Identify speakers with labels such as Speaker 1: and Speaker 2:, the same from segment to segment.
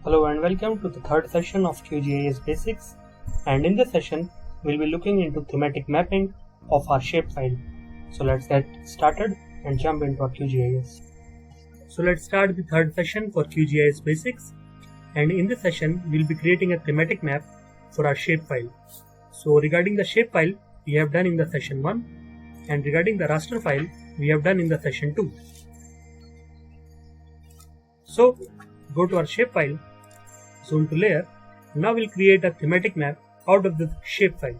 Speaker 1: Hello and welcome to the third session of QGIS Basics, and in this session we'll be looking into thematic mapping of our shapefile. So let's get started and jump into our QGIS. So let's start the third session for QGIS Basics, and in this session we'll be creating a thematic map for our shapefile. So regarding the shapefile we have done in the session 1, and regarding the raster file we have done in the session 2. So go to our shapefile, zoom to layer. Now we'll create a thematic map out of the shapefile.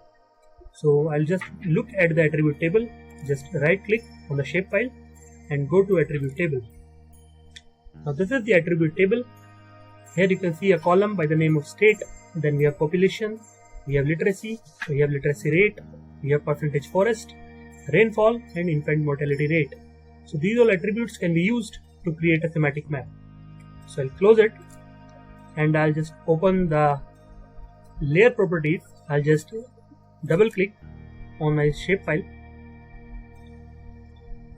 Speaker 1: So I'll just look at the attribute table, just right click on the shapefile and go to attribute table. Now this is the attribute table. Here you can see a column by the name of state, then we have population, we have literacy rate, we have percentage forest, rainfall and infant mortality rate. So these all attributes can be used to create a thematic map. So I'll close it and I'll just open the layer properties. I'll just double click on my shapefile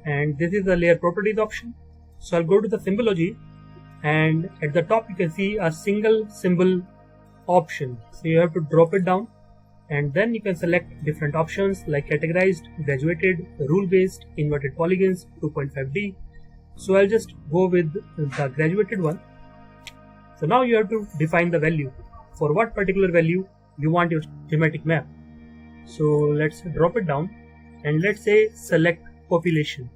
Speaker 1: and this is the layer properties option. So I'll go to the symbology and at the top you can see a single symbol option. So you have to drop it down and then you can select different options like categorized, graduated, rule based, inverted polygons, 2.5D. So I'll just go with the graduated one. So now you have to define the value for what particular value you want your thematic map. So let's drop it down and let's say select population.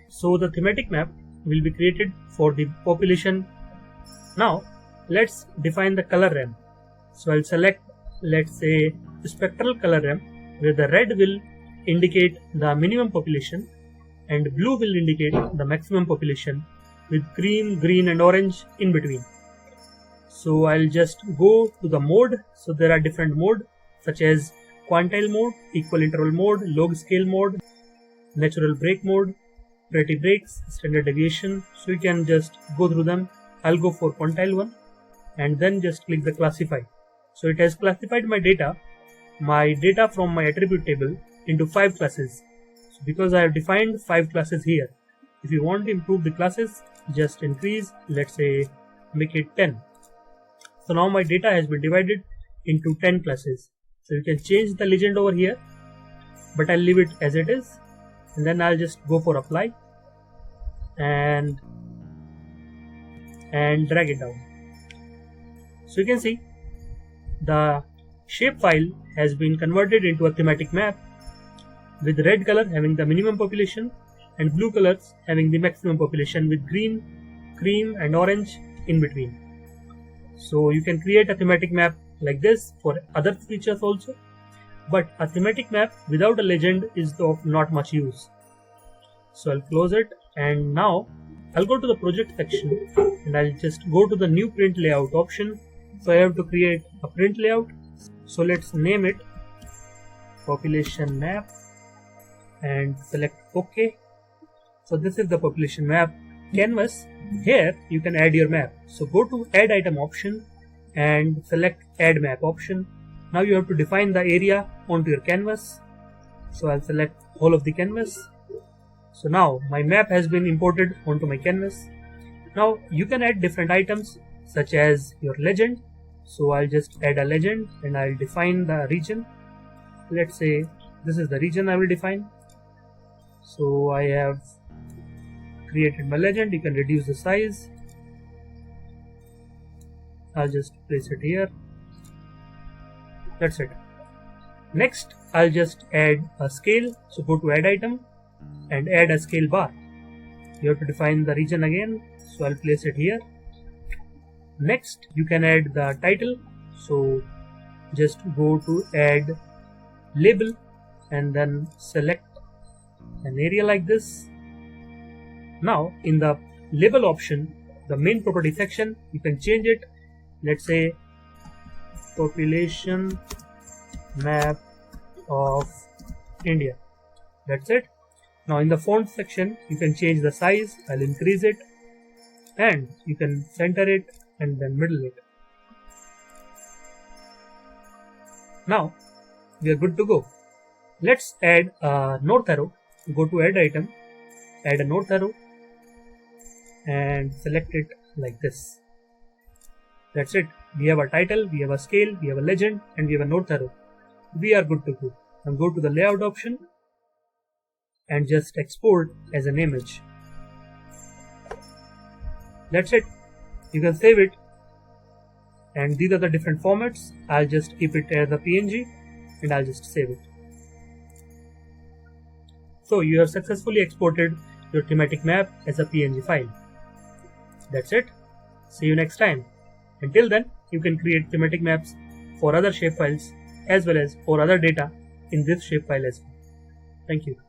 Speaker 1: So the thematic map will be created for the population. Now let's define the color RAM. So I'll select, let's say, spectral color RAM, where the red will indicate the minimum population and blue will indicate the maximum population, with cream, green and orange in between. So I'll just go to the mode. So there are different modes such as quantile mode, equal interval mode, log scale mode, natural break mode, pretty breaks, standard deviation. So you can just go through them. I'll go for quantile one and then just click the classify. So it has classified my data from my attribute table into 5 classes. So because I have defined 5 classes here, if you want to improve the classes, just increase, let's say make it 10. So now my data has been divided into 10 classes. So you can change the legend over here, but I'll leave it as it is, and then I'll just go for apply and drag it down. So you can see the shapefile has been converted into a thematic map, with red color having the minimum population and blue colors having the maximum population, with green, cream and orange in between. So you can create a thematic map like this for other features also, but a thematic map without a legend is of not much use. So I'll close it and now I'll go to the project section and I'll just go to the new print layout option. So I have to create a print layout. So let's name it population map and select OK. So this is the population map canvas. Here you can add your map. So go to add item option and select add map option. Now you have to define the area onto your canvas. So I'll select whole of the canvas. So now my map has been imported onto my canvas. Now you can add different items such as your legend. So I'll just add a legend and I'll define the region. Let's say this is the region I will define. So I have created my legend. You can reduce the size. I'll just place it here. That's it. Next I'll just add a scale. So go to add item and add a scale bar. You have to define the region again. So I'll place it here. Next you can add the title. So just go to add label and then select an area like this. Now in the label option, the main property section, you can change it. Let's say population map of India. That's it. Now in the font section you can change the size. I'll increase it and you can center it and then middle it. Now we are good to go. Let's add a north arrow. Go to add item, add a north arrow and select it like this. That's it. We have a title, we have a scale, we have a legend, and we have a north arrow. We are good to go. Now go to the layout option and just export as an image. That's it. You can save it. And these are the different formats. I'll just keep it as a PNG and I'll just save it. So you have successfully exported your thematic map as a PNG file. That's it. See you next time. Until then, you can create thematic maps for other shapefiles as well as for other data in this shapefile as well. Thank you.